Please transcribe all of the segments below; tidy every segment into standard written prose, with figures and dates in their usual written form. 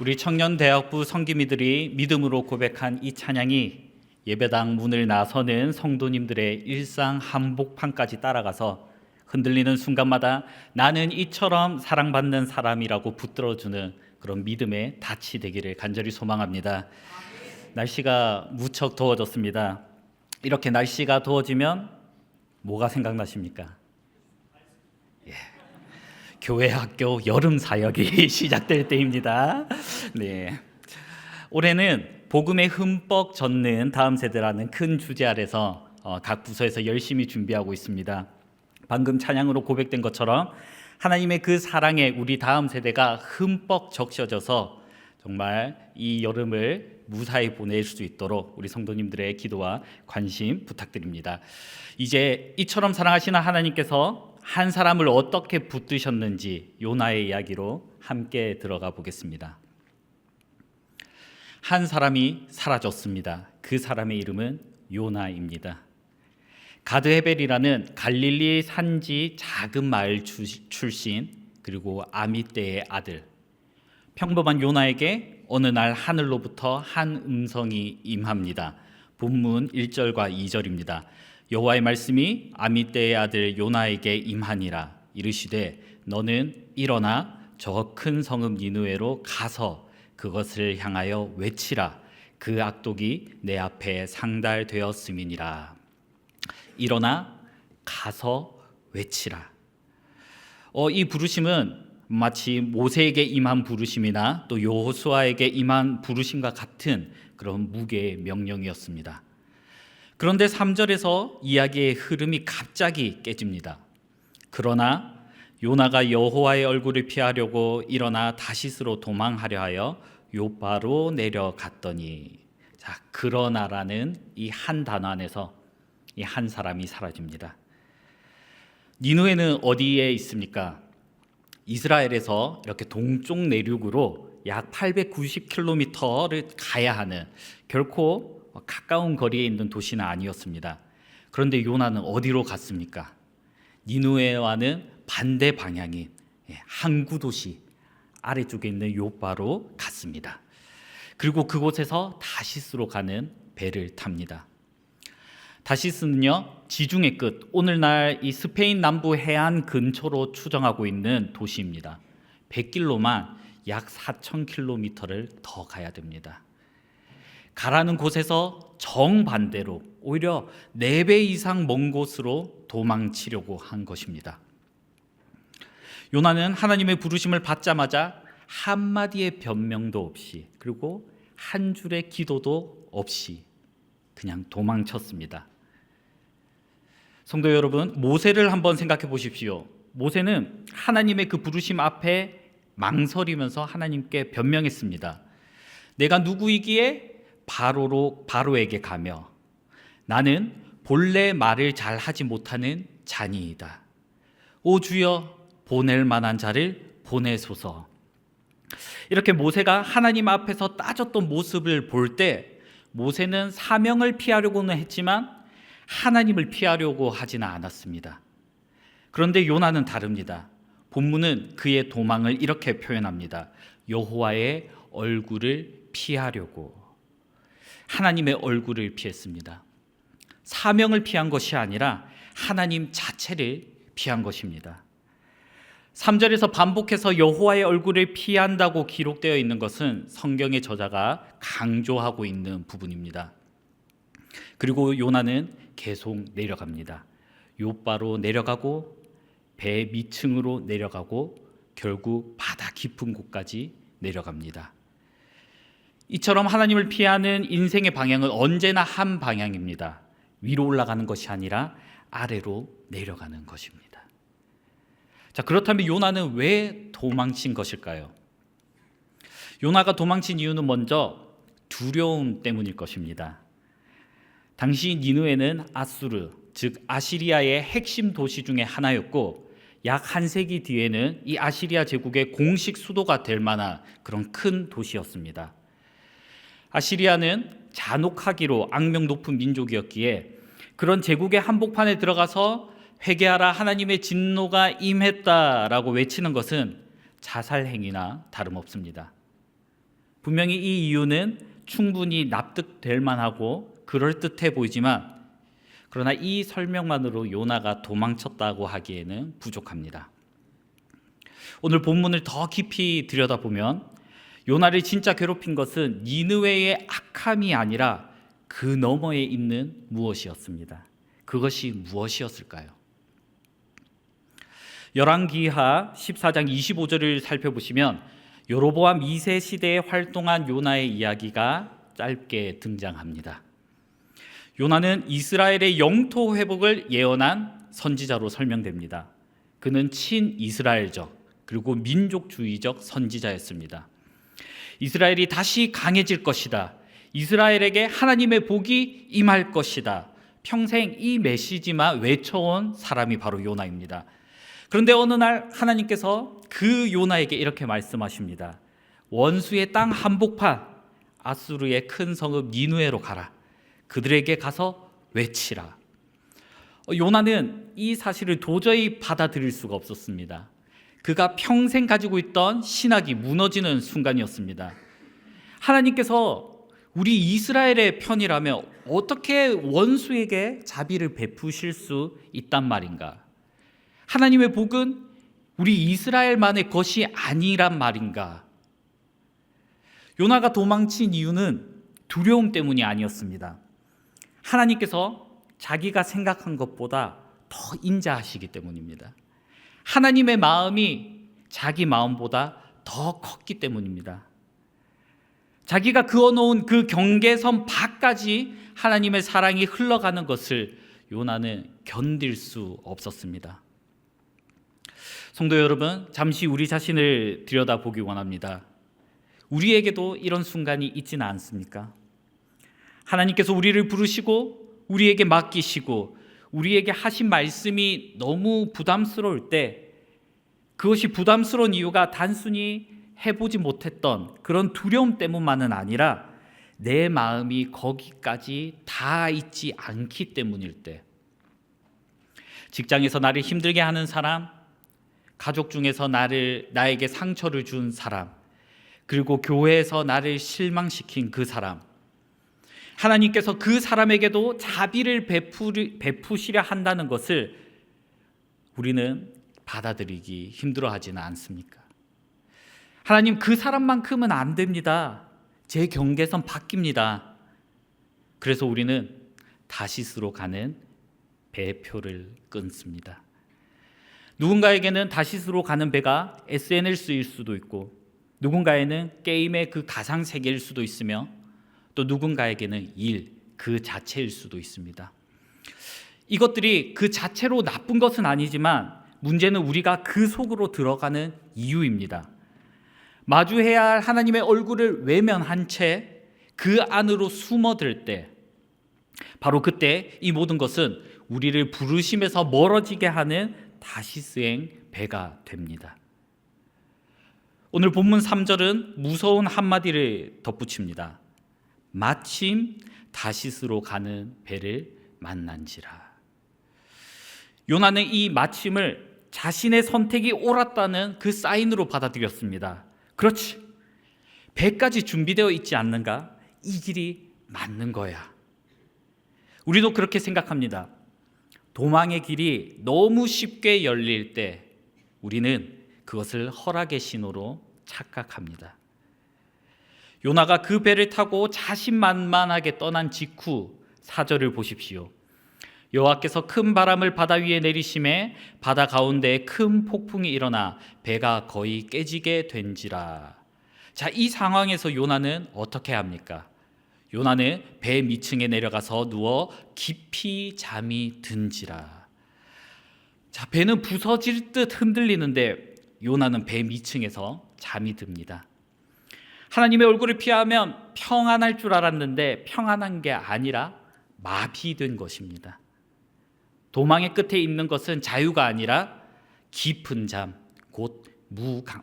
우리 청년대학부 성기미들이 믿음으로 고백한 이 찬양이 예배당 문을 나서는 성도님들의 일상 한복판까지 따라가서 흔들리는 순간마다 나는 이처럼 사랑받는 사람이라고 붙들어주는 그런 믿음의 닻이 되기를 간절히 소망합니다. 날씨가 무척 더워졌습니다. 이렇게 날씨가 더워지면 뭐가 생각나십니까? 교회 학교 여름 사역이 시작될 때입니다. 네. 올해는 복음에 흠뻑 젖는 다음 세대라는 큰 주제 아래서 각 부서에서 열심히 준비하고 있습니다. 방금 찬양으로 고백된 것처럼 하나님의 그 사랑에 우리 다음 세대가 흠뻑 적셔져서 정말 이 여름을 무사히 보낼 수 있도록 우리 성도님들의 기도와 관심 부탁드립니다. 이제 이처럼 사랑하시는 하나님께서 한 사람을 어떻게 붙드셨는지 요나의 이야기로 함께 들어가 보겠습니다. 한 사람이 사라졌습니다. 그 사람의 이름은 요나입니다. 가드헤벨이라는 갈릴리 산지 작은 마을 출신, 그리고 아미떼의 아들. 평범한 요나에게 어느 날 하늘로부터 한 음성이 임합니다. 본문 1절과 2절입니다. 여호와의 말씀이 아미떼의 아들 요나에게 임하니라. 이르시되 너는 일어나 저 큰 성읍 니느웨로 가서 그것을 향하여 외치라. 그 악독이 내 앞에 상달되었음이니라. 일어나 가서 외치라. 이 부르심은 마치 모세에게 임한 부르심이나 또 여호수아에게 임한 부르심과 같은 그런 무게의 명령이었습니다. 그런데 3절에서 이야기의 흐름이 갑자기 깨집니다. 그러나 요나가 여호와의 얼굴을 피하려고 일어나 다시스로 도망하려 하여 요바로 내려갔더니, 자, 그러나라는 이 한 단어 안에서 이 한 사람이 사라집니다. 니느웨는 어디에 있습니까? 이스라엘에서 이렇게 동쪽 내륙으로 약 890km를 가야 하는, 결코 가까운 거리에 있는 도시는 아니었습니다. 그런데 요나는 어디로 갔습니까? 니느웨와는 반대 방향인 항구 도시 아래쪽에 있는 요바로 갔습니다. 그리고 그곳에서 다시스로 가는 배를 탑니다. 다시스는요, 지중해 끝, 오늘날 이 스페인 남부 해안 근처로 추정하고 있는 도시입니다. 100길로만 약 4,000km를 더 가야 됩니다. 가라는 곳에서 정반대로 오히려 4배 이상 먼 곳으로 도망치려고 한 것입니다. 요나는 하나님의 부르심을 받자마자 한마디의 변명도 없이, 그리고 한 줄의 기도도 없이 그냥 도망쳤습니다. 성도 여러분, 모세를 한번 생각해 보십시오. 모세는 하나님의 그 부르심 앞에 망설이면서 하나님께 변명했습니다. 내가 누구이기에 바로에게 가며 나는 본래 말을 잘 하지 못하는 자니이다. 오 주여, 보낼 만한 자를 보내소서. 이렇게 모세가 하나님 앞에서 따졌던 모습을 볼 때 모세는 사명을 피하려고는 했지만 하나님을 피하려고 하지는 않았습니다. 그런데 요나는 다릅니다. 본문은 그의 도망을 이렇게 표현합니다. 여호와의 얼굴을 피하려고. 하나님의 얼굴을 피했습니다. 사명을 피한 것이 아니라 하나님 자체를 피한 것입니다. 3절에서 반복해서 여호와의 얼굴을 피한다고 기록되어 있는 것은 성경의 저자가 강조하고 있는 부분입니다. 그리고 요나는 계속 내려갑니다. 요바로 내려가고 배 밑층으로 내려가고 결국 바다 깊은 곳까지 내려갑니다. 이처럼 하나님을 피하는 인생의 방향은 언제나 한 방향입니다. 위로 올라가는 것이 아니라 아래로 내려가는 것입니다. 자, 그렇다면 요나는 왜 도망친 것일까요? 요나가 도망친 이유는 먼저 두려움 때문일 것입니다. 당시 니느웨는 아수르, 즉 아시리아의 핵심 도시 중에 하나였고 약 한 세기 뒤에는 이 아시리아 제국의 공식 수도가 될 만한 그런 큰 도시였습니다. 아시리아는 잔혹하기로 악명 높은 민족이었기에 그런 제국의 한복판에 들어가서 회개하라, 하나님의 진노가 임했다라고 외치는 것은 자살 행위나 다름없습니다. 분명히 이 이유는 충분히 납득될 만하고 그럴듯해 보이지만 그러나 이 설명만으로 요나가 도망쳤다고 하기에는 부족합니다. 오늘 본문을 더 깊이 들여다보면 요나를 진짜 괴롭힌 것은 니느웨의 악함이 아니라 그 너머에 있는 무엇이었습니다. 그것이 무엇이었을까요? 열왕기하 14장 25절을 살펴보시면 여로보암 2세 시대에 활동한 요나의 이야기가 짧게 등장합니다. 요나는 이스라엘의 영토 회복을 예언한 선지자로 설명됩니다. 그는 친이스라엘적 그리고 민족주의적 선지자였습니다. 이스라엘이 다시 강해질 것이다. 이스라엘에게 하나님의 복이 임할 것이다. 평생 이 메시지만 외쳐온 사람이 바로 요나입니다. 그런데 어느 날 하나님께서 그 요나에게 이렇게 말씀하십니다. 원수의 땅 한복판 아수르의 큰 성읍 니느웨로 가라. 그들에게 가서 외치라. 요나는 이 사실을 도저히 받아들일 수가 없었습니다. 그가 평생 가지고 있던 신학이 무너지는 순간이었습니다. 하나님께서 우리 이스라엘의 편이라며 어떻게 원수에게 자비를 베푸실 수 있단 말인가? 하나님의 복은 우리 이스라엘만의 것이 아니란 말인가? 요나가 도망친 이유는 두려움 때문이 아니었습니다. 하나님께서 자기가 생각한 것보다 더 인자하시기 때문입니다. 하나님의 마음이 자기 마음보다 더 컸기 때문입니다. 자기가 그어놓은 그 경계선 밖까지 하나님의 사랑이 흘러가는 것을 요나는 견딜 수 없었습니다. 성도 여러분, 잠시 우리 자신을 들여다보기 원합니다. 우리에게도 이런 순간이 있지는 않습니까? 하나님께서 우리를 부르시고 우리에게 맡기시고 우리에게 하신 말씀이 너무 부담스러울 때 그것이 부담스러운 이유가 단순히 해보지 못했던 그런 두려움 때문만은 아니라 내 마음이 거기까지 다 있지 않기 때문일 때, 직장에서 나를 힘들게 하는 사람, 가족 중에서 나에게 상처를 준 사람, 그리고 교회에서 나를 실망시킨 그 사람, 하나님께서 그 사람에게도 자비를 베푸시려 한다는 것을 우리는 받아들이기 힘들어하지는 않습니까? 하나님, 그 사람만큼은 안 됩니다. 제 경계선 바뀝니다. 그래서 우리는 다시스로 가는 배표를 끊습니다. 누군가에게는 다시스로 가는 배가 SNS일 수도 있고, 누군가에는 게임의 그 가상 세계일 수도 있으며, 또 누군가에게는 일 그 자체일 수도 있습니다. 이것들이 그 자체로 나쁜 것은 아니지만 문제는 우리가 그 속으로 들어가는 이유입니다. 마주해야 할 하나님의 얼굴을 외면한 채 그 안으로 숨어들 때, 바로 그때 이 모든 것은 우리를 부르심에서 멀어지게 하는 다시스행 배가 됩니다. 오늘 본문 3절은 무서운 한마디를 덧붙입니다. 마침 다시스로 가는 배를 만난지라. 요나는 이 마침을 자신의 선택이 옳았다는 그 사인으로 받아들였습니다. 그렇지, 배까지 준비되어 있지 않는가? 이 길이 맞는 거야. 우리도 그렇게 생각합니다. 도망의 길이 너무 쉽게 열릴 때 우리는 그것을 허락의 신호로 착각합니다. 요나가 그 배를 타고 자신만만하게 떠난 직후 4절을 보십시오. 여호와께서 큰 바람을 바다 위에 내리심에 바다 가운데에 큰 폭풍이 일어나 배가 거의 깨지게 된지라. 자, 이 상황에서 요나는 어떻게 합니까? 요나는 배 밑층에 내려가서 누워 깊이 잠이 든지라. 자, 배는 부서질 듯 흔들리는데 요나는 배 밑층에서 잠이 듭니다. 하나님의 얼굴을 피하면 평안할 줄 알았는데 평안한 게 아니라 마비된 것입니다. 도망의 끝에 있는 것은 자유가 아니라 깊은 잠, 곧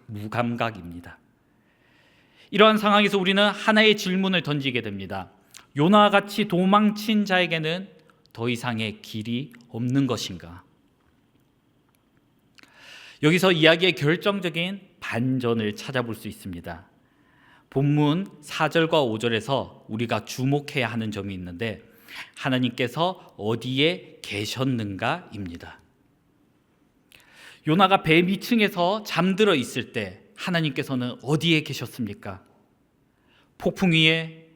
무감각입니다. 이러한 상황에서 우리는 하나의 질문을 던지게 됩니다. 요나와 같이 도망친 자에게는 더 이상의 길이 없는 것인가? 여기서 이야기의 결정적인 반전을 찾아볼 수 있습니다. 본문 4절과 5절에서 우리가 주목해야 하는 점이 있는데 하나님께서 어디에 계셨는가입니다. 요나가 배 밑층에서 잠들어 있을 때 하나님께서는 어디에 계셨습니까? 폭풍 위에,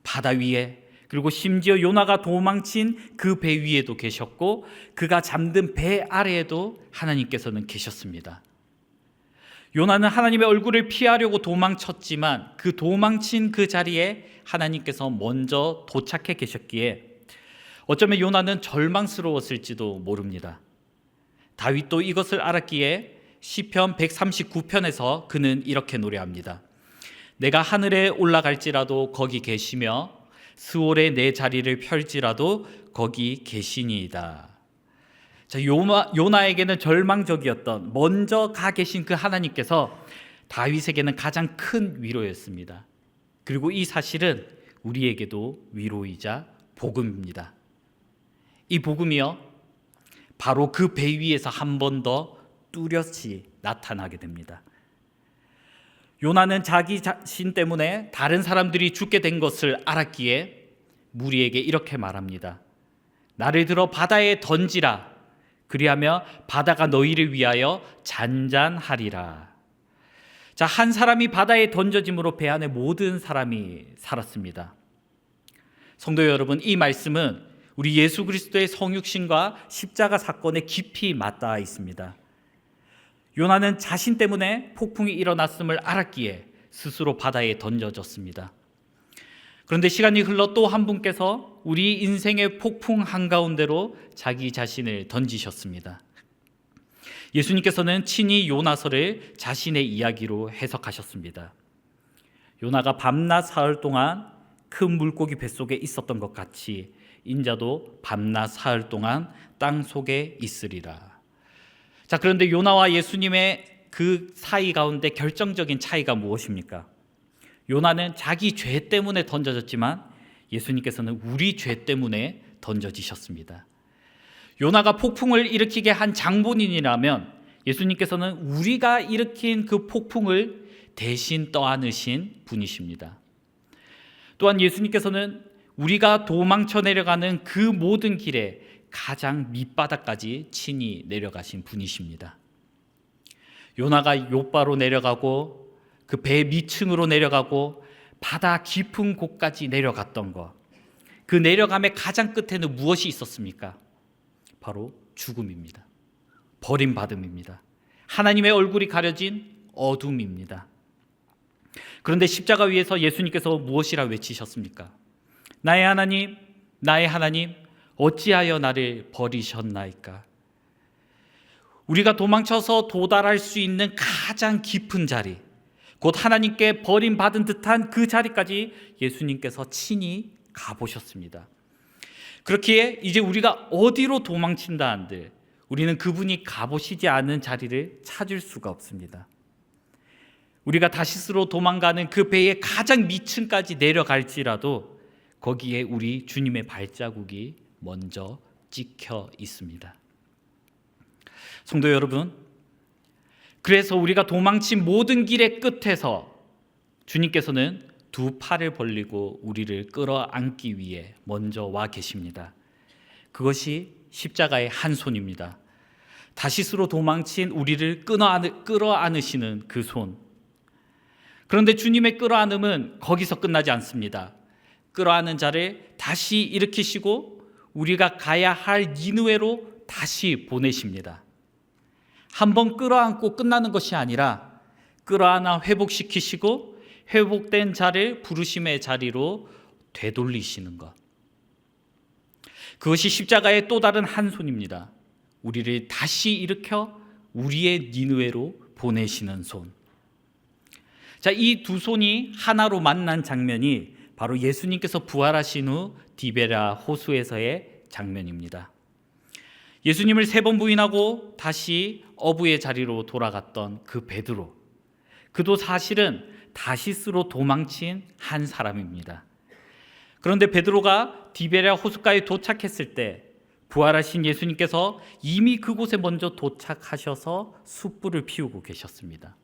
바다 위에, 그리고 심지어 요나가 도망친 그 배 위에도 계셨고 그가 잠든 배 아래에도 하나님께서는 계셨습니다. 요나는 하나님의 얼굴을 피하려고 도망쳤지만 그 도망친 그 자리에 하나님께서 먼저 도착해 계셨기에 어쩌면 요나는 절망스러웠을지도 모릅니다. 다윗도 이것을 알았기에 시편 139편에서 그는 이렇게 노래합니다. 내가 하늘에 올라갈지라도 거기 계시며 스올에 내 자리를 펼지라도 거기 계시니이다. 자, 요나에게는 절망적이었던 먼저 가 계신 그 하나님께서 다윗에게는 가장 큰 위로였습니다. 그리고 이 사실은 우리에게도 위로이자 복음입니다. 이 복음이요 바로 그 배 위에서 한 번 더 뚜렷이 나타나게 됩니다. 요나는 자기 자신 때문에 다른 사람들이 죽게 된 것을 알았기에 무리에게 이렇게 말합니다. 나를 들어 바다에 던지라. 그리하며 바다가 너희를 위하여 잔잔하리라. 자, 한 사람이 바다에 던져짐으로 배 안에 모든 사람이 살았습니다. 성도 여러분, 이 말씀은 우리 예수 그리스도의 성육신과 십자가 사건에 깊이 맞닿아 있습니다. 요나는 자신 때문에 폭풍이 일어났음을 알았기에 스스로 바다에 던져졌습니다. 그런데 시간이 흘러 또 한 분께서 우리 인생의 폭풍 한가운데로 자기 자신을 던지셨습니다. 예수님께서는 친히 요나서를 자신의 이야기로 해석하셨습니다. 요나가 밤낮 사흘 동안 큰 물고기 뱃속에 있었던 것 같이 인자도 밤낮 사흘 동안 땅 속에 있으리라. 자, 그런데 요나와 예수님의 그 사이 가운데 결정적인 차이가 무엇입니까? 요나는 자기 죄 때문에 던져졌지만 예수님께서는 우리 죄 때문에 던져지셨습니다. 요나가 폭풍을 일으키게 한 장본인이라면 예수님께서는 우리가 일으킨 그 폭풍을 대신 떠안으신 분이십니다. 또한 예수님께서는 우리가 도망쳐 내려가는 그 모든 길에 가장 밑바닥까지 친히 내려가신 분이십니다. 요나가 욥바로 내려가고 그 배 밑층으로 내려가고 바다 깊은 곳까지 내려갔던 것, 그 내려감의 가장 끝에는 무엇이 있었습니까? 바로 죽음입니다. 버림받음입니다. 하나님의 얼굴이 가려진 어둠입니다. 그런데 십자가 위에서 예수님께서 무엇이라 외치셨습니까? 나의 하나님, 나의 하나님, 어찌하여 나를 버리셨나이까? 우리가 도망쳐서 도달할 수 있는 가장 깊은 자리, 곧 하나님께 버림받은 듯한 그 자리까지 예수님께서 친히 가보셨습니다. 그렇기에 이제 우리가 어디로 도망친다 한들 우리는 그분이 가보시지 않은 자리를 찾을 수가 없습니다. 우리가 다시스로 도망가는 그 배의 가장 밑층까지 내려갈지라도 거기에 우리 주님의 발자국이 먼저 찍혀 있습니다. 성도 여러분, 그래서 우리가 도망친 모든 길의 끝에서 주님께서는 두 팔을 벌리고 우리를 끌어안기 위해 먼저 와 계십니다. 그것이 십자가의 한 손입니다. 다시스로 도망친 우리를 끌어안으시는 그 손. 그런데 주님의 끌어안음은 거기서 끝나지 않습니다. 끌어안은 자를 다시 일으키시고 우리가 가야 할 니느웨로 다시 보내십니다. 한번 끌어안고 끝나는 것이 아니라 끌어안아 회복시키시고 회복된 자를 부르심의 자리로 되돌리시는 것. 그것이 십자가의 또 다른 한 손입니다. 우리를 다시 일으켜 우리의 니느웨로 보내시는 손. 자, 이 두 손이 하나로 만난 장면이 바로 예수님께서 부활하신 후 디베라 호수에서의 장면입니다. 예수님을 3번 부인하고 다시 어부의 자리로 돌아갔던 그 베드로, 그도 사실은 다시스로 도망친 한 사람입니다. 그런데 베드로가 디베랴 호숫가에 도착했을 때 부활하신 예수님께서 이미 그곳에 먼저 도착하셔서 숯불을 피우고 계셨습니다.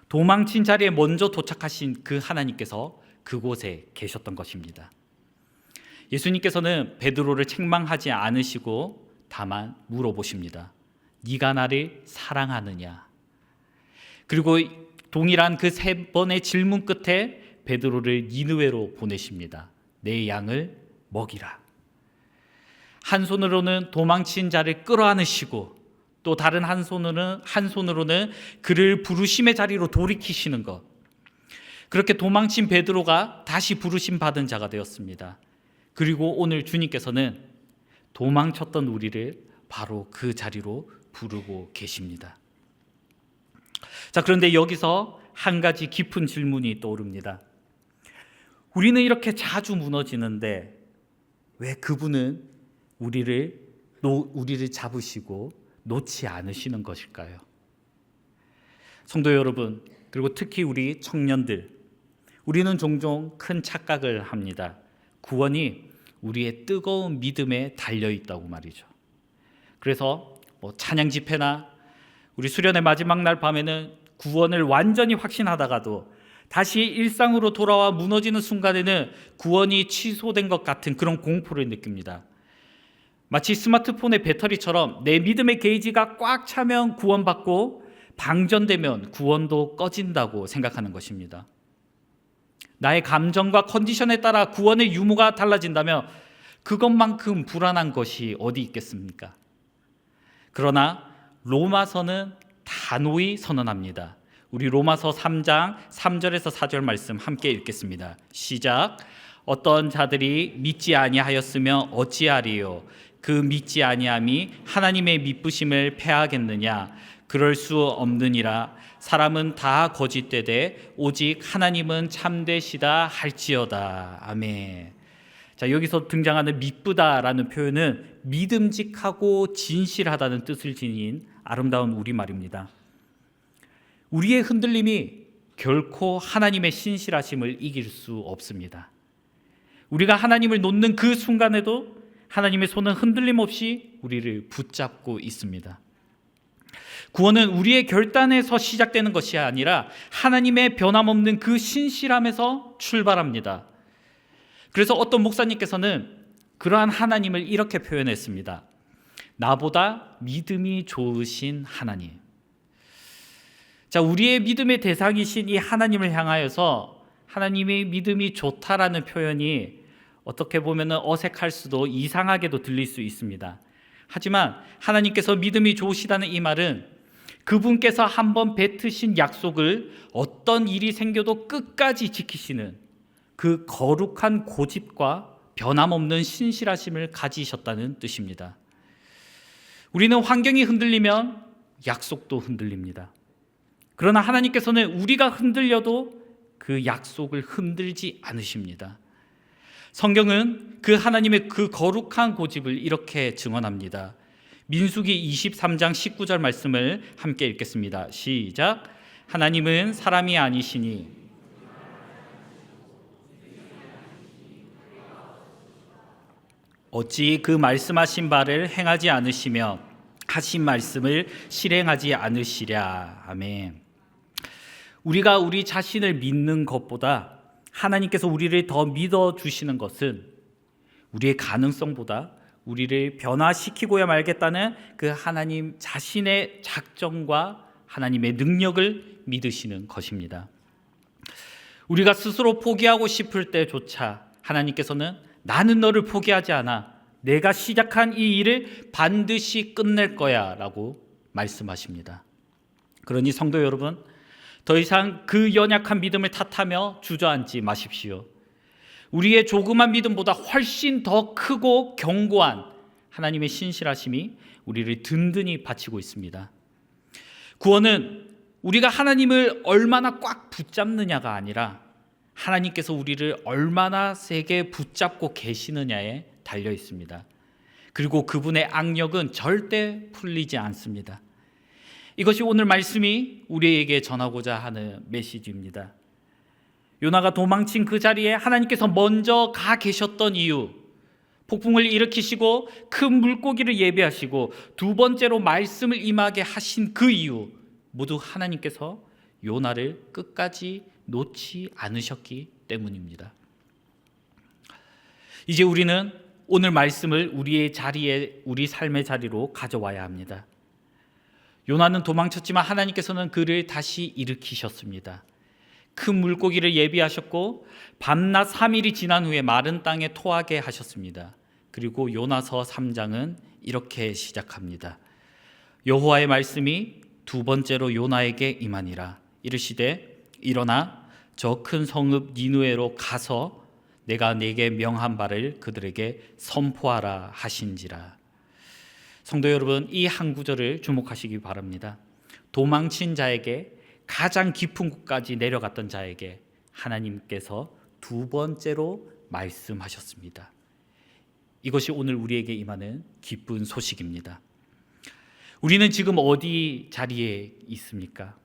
도망친 자리에 먼저 도착하신 그 하나님께서 그곳에 계셨던 것입니다. 예수님께서는 베드로를 책망하지 않으시고 다만 물어보십니다. 네가 나를 사랑하느냐? 그리고 동일한 그 3번의 질문 끝에 베드로를 니느웨로 보내십니다. 내 양을 먹이라. 한 손으로는 도망친 자를 끌어안으시고 또 다른 한 손으로는 그를 부르심의 자리로 돌이키시는 것. 그렇게 도망친 베드로가 다시 부르심 받은 자가 되었습니다. 그리고 오늘 주님께서는 도망쳤던 우리를 바로 그 자리로 부르고 계십니다. 자, 그런데 여기서 한 가지 깊은 질문이 떠오릅니다. 우리는 이렇게 자주 무너지는데 왜 그분은 우리를 잡으시고 놓지 않으시는 것일까요? 성도 여러분, 그리고 특히 우리 청년들, 우리는 종종 큰 착각을 합니다. 구원이 우리의 뜨거운 믿음에 달려 있다고 말이죠. 그래서 찬양 집회나 우리 수련의 마지막 날 밤에는 구원을 완전히 확신하다가도 다시 일상으로 돌아와 무너지는 순간에는 구원이 취소된 것 같은 그런 공포를 느낍니다. 마치 스마트폰의 배터리처럼 내 믿음의 게이지가 꽉 차면 구원받고 방전되면 구원도 꺼진다고 생각하는 것입니다. 나의 감정과 컨디션에 따라 구원의 유무가 달라진다면 그것만큼 불안한 것이 어디 있겠습니까? 그러나 로마서는 단호히 선언합니다. 우리 로마서 3장 3절에서 4절 말씀 함께 읽겠습니다. 시작. 어떤 자들이 믿지 아니하였으며 어찌하리요? 그 믿지 아니함이 하나님의 미쁘심을 패하겠느냐? 그럴 수 없느니라. 사람은 다 거짓되되 오직 하나님은 참되시다 할지어다. 아멘. 자, 여기서 등장하는 미쁘다라는 표현은 믿음직하고 진실하다는 뜻을 지닌 아름다운 우리말입니다. 우리의 흔들림이 결코 하나님의 신실하심을 이길 수 없습니다. 우리가 하나님을 놓는 그 순간에도 하나님의 손은 흔들림 없이 우리를 붙잡고 있습니다. 구원은 우리의 결단에서 시작되는 것이 아니라 하나님의 변함없는 그 신실함에서 출발합니다. 그래서 어떤 목사님께서는 그러한 하나님을 이렇게 표현했습니다. 나보다 믿음이 좋으신 하나님. 자, 우리의 믿음의 대상이신 이 하나님을 향하여서 하나님의 믿음이 좋다라는 표현이 어떻게 보면 어색할 수도 이상하게도 들릴 수 있습니다. 하지만 하나님께서 믿음이 좋으시다는 이 말은 그분께서 한번 뱉으신 약속을 어떤 일이 생겨도 끝까지 지키시는 그 거룩한 고집과 변함없는 신실하심을 가지셨다는 뜻입니다. 우리는 환경이 흔들리면 약속도 흔들립니다. 그러나 하나님께서는 우리가 흔들려도 그 약속을 흔들지 않으십니다. 성경은 그 하나님의 그 거룩한 고집을 이렇게 증언합니다. 민수기 23장 19절 말씀을 함께 읽겠습니다. 시작. 하나님은 사람이 아니시니 어찌 그 말씀하신 바를 행하지 않으시며 하신 말씀을 실행하지 않으시랴. 아멘. 우리가 우리 자신을 믿는 것보다 하나님께서 우리를 더 믿어주시는 것은 우리의 가능성보다 우리를 변화시키고야 말겠다는 그 하나님 자신의 작정과 하나님의 능력을 믿으시는 것입니다. 우리가 스스로 포기하고 싶을 때조차 하나님께서는 나는 너를 포기하지 않아. 내가 시작한 이 일을 반드시 끝낼 거야 라고 말씀하십니다. 그러니 성도 여러분, 더 이상 그 연약한 믿음을 탓하며 주저앉지 마십시오. 우리의 조그만 믿음보다 훨씬 더 크고 견고한 하나님의 신실하심이 우리를 든든히 받치고 있습니다. 구원은 우리가 하나님을 얼마나 꽉 붙잡느냐가 아니라 하나님께서 우리를 얼마나 세게 붙잡고 계시느냐에 달려 있습니다. 그리고 그분의 악력은 절대 풀리지 않습니다. 이것이 오늘 말씀이 우리에게 전하고자 하는 메시지입니다. 요나가 도망친 그 자리에 하나님께서 먼저 가 계셨던 이유, 폭풍을 일으키시고 큰 물고기를 예비하시고 두 번째로 말씀을 임하게 하신 그 이유, 모두 하나님께서 요나를 끝까지 놓지 않으셨기 때문입니다. 이제 우리는 오늘 말씀을 우리의 자리에, 우리 삶의 자리로 가져와야 합니다. 요나는 도망쳤지만 하나님께서는 그를 다시 일으키셨습니다. 큰 물고기를 예비하셨고 밤낮 3일이 지난 후에 마른 땅에 토하게 하셨습니다. 그리고 요나서 3장은 이렇게 시작합니다. 여호와의 말씀이 두 번째로 요나에게 임하니라. 이르시되 일어나 저 큰 성읍 니느웨로 가서 내가 네게 명한 바를 그들에게 선포하라 하신지라. 성도 여러분, 이 한 구절을 주목하시기 바랍니다. 도망친 자에게, 가장 깊은 곳까지 내려갔던 자에게 하나님께서 두 번째로 말씀하셨습니다. 이것이 오늘 우리에게 임하는 기쁜 소식입니다. 우리는 지금 어디 자리에 있습니까?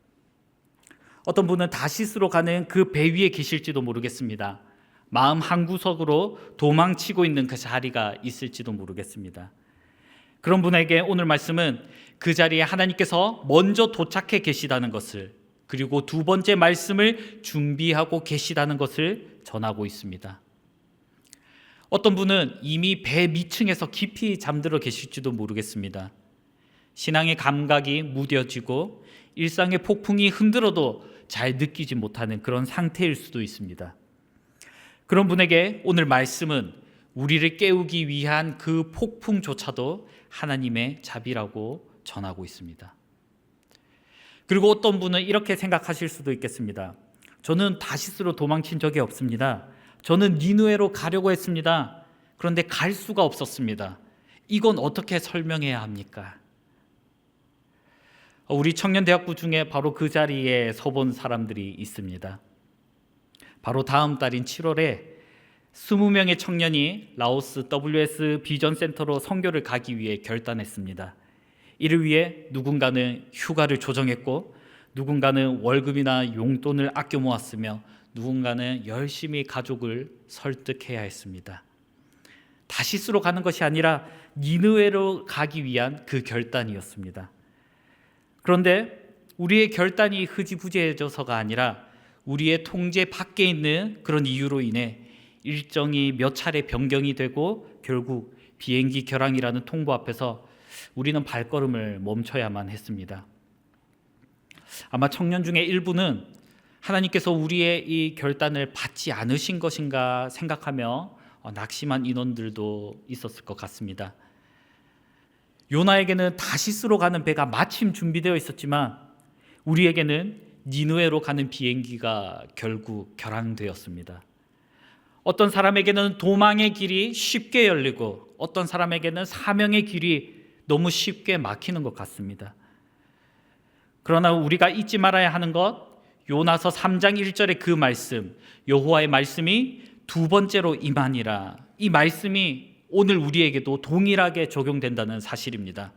어떤 분은 다시스로 가는 그 배 위에 계실지도 모르겠습니다. 마음 한구석으로 도망치고 있는 그 자리가 있을지도 모르겠습니다. 그런 분에게 오늘 말씀은 그 자리에 하나님께서 먼저 도착해 계시다는 것을, 그리고 두 번째 말씀을 준비하고 계시다는 것을 전하고 있습니다. 어떤 분은 이미 배 밑층에서 깊이 잠들어 계실지도 모르겠습니다. 신앙의 감각이 무뎌지고 일상의 폭풍이 흔들어도 잘 느끼지 못하는 그런 상태일 수도 있습니다. 그런 분에게 오늘 말씀은 우리를 깨우기 위한 그 폭풍조차도 하나님의 자비라고 전하고 있습니다. 그리고 어떤 분은 이렇게 생각하실 수도 있겠습니다. 저는 다시스로 도망친 적이 없습니다. 저는 니느웨로 가려고 했습니다. 그런데 갈 수가 없었습니다. 이건 어떻게 설명해야 합니까? 우리 청년대학부 중에 바로 그 자리에 서본 사람들이 있습니다. 바로 다음 달인 7월에 20명의 청년이 라오스 WS 비전 센터로 선교를 가기 위해 결단했습니다. 이를 위해 누군가는 휴가를 조정했고, 누군가는 월급이나 용돈을 아껴 모았으며, 누군가는 열심히 가족을 설득해야 했습니다. 다시스로 가는 것이 아니라 니느웨로 가기 위한 그 결단이었습니다. 그런데 우리의 결단이 흐지부지해져서가 아니라 우리의 통제 밖에 있는 그런 이유로 인해 일정이 몇 차례 변경이 되고 결국 비행기 결항이라는 통보 앞에서 우리는 발걸음을 멈춰야만 했습니다. 아마 청년 중에 일부는 하나님께서 우리의 이 결단을 받지 않으신 것인가 생각하며 낙심한 인원들도 있었을 것 같습니다. 요나에게는 다시스로 가는 배가 마침 준비되어 있었지만 우리에게는 니느웨로 가는 비행기가 결국 결항되었습니다. 어떤 사람에게는 도망의 길이 쉽게 열리고 어떤 사람에게는 사명의 길이 너무 쉽게 막히는 것 같습니다. 그러나 우리가 잊지 말아야 하는 것, 요나서 3장 1절의 그 말씀, 여호와의 말씀이 두 번째로 임하니라. 이 말씀이 오늘 우리에게도 동일하게 적용된다는 사실입니다.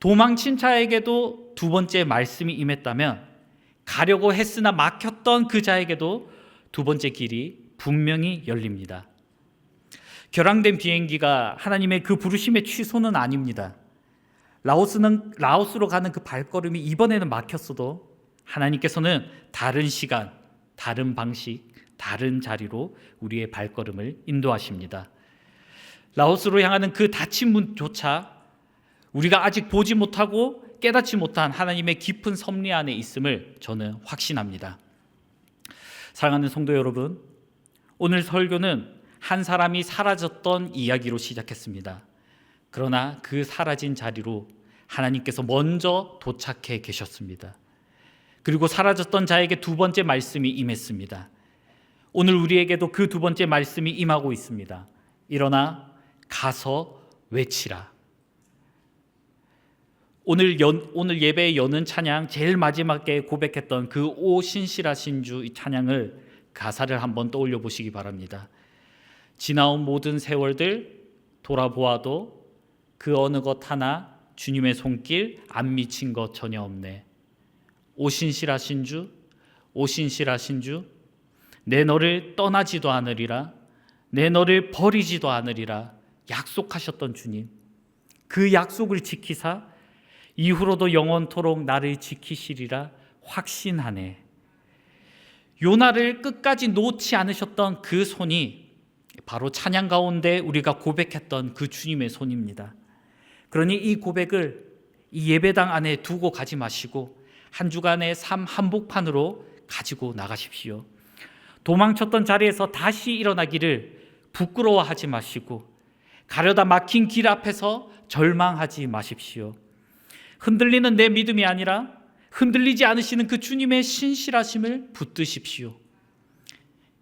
도망친 자에게도 두 번째 말씀이 임했다면 가려고 했으나 막혔던 그 자에게도 두 번째 길이 분명히 열립니다. 결항된 비행기가 하나님의 그 부르심의 취소는 아닙니다. 라오스로 가는 그 발걸음이 이번에는 막혔어도 하나님께서는 다른 시간, 다른 방식, 다른 자리로 우리의 발걸음을 인도하십니다. 라오스로 향하는 그 닫힌 문조차 우리가 아직 보지 못하고 깨닫지 못한 하나님의 깊은 섭리 안에 있음을 저는 확신합니다. 사랑하는 성도 여러분, 오늘 설교는 한 사람이 사라졌던 이야기로 시작했습니다. 그러나 그 사라진 자리로 하나님께서 먼저 도착해 계셨습니다. 그리고 사라졌던 자에게 두 번째 말씀이 임했습니다. 오늘 우리에게도 그 두 번째 말씀이 임하고 있습니다. 일어나 가서 외치라. 오늘 예배에 여는 찬양, 제일 마지막에 고백했던 그 오 신실하신 주 이 찬양을 가사를 한번 떠올려 보시기 바랍니다. 지나온 모든 세월들 돌아보아도 그 어느 것 하나 주님의 손길 안 미친 것 전혀 없네. 오 신실하신 주, 오 신실하신 주, 내 너를 떠나지도 않으리라, 내 너를 버리지도 않으리라 약속하셨던 주님, 그 약속을 지키사 이후로도 영원토록 나를 지키시리라 확신하네. 요나를 끝까지 놓지 않으셨던 그 손이 바로 찬양 가운데 우리가 고백했던 그 주님의 손입니다. 그러니 이 고백을 이 예배당 안에 두고 가지 마시고 한 주간의 삶 한복판으로 가지고 나가십시오. 도망쳤던 자리에서 다시 일어나기를 부끄러워하지 마시고 가려다 막힌 길 앞에서 절망하지 마십시오. 흔들리는 내 믿음이 아니라 흔들리지 않으시는 그 주님의 신실하심을 붙드십시오.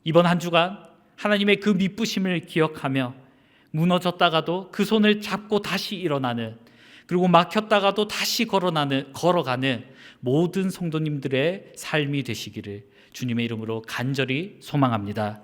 이번 한 주간 하나님의 그 미쁘심을 기억하며 무너졌다가도 그 손을 잡고 다시 일어나는, 그리고 막혔다가도 다시 걸어가는 모든 성도님들의 삶이 되시기를 주님의 이름으로 간절히 소망합니다.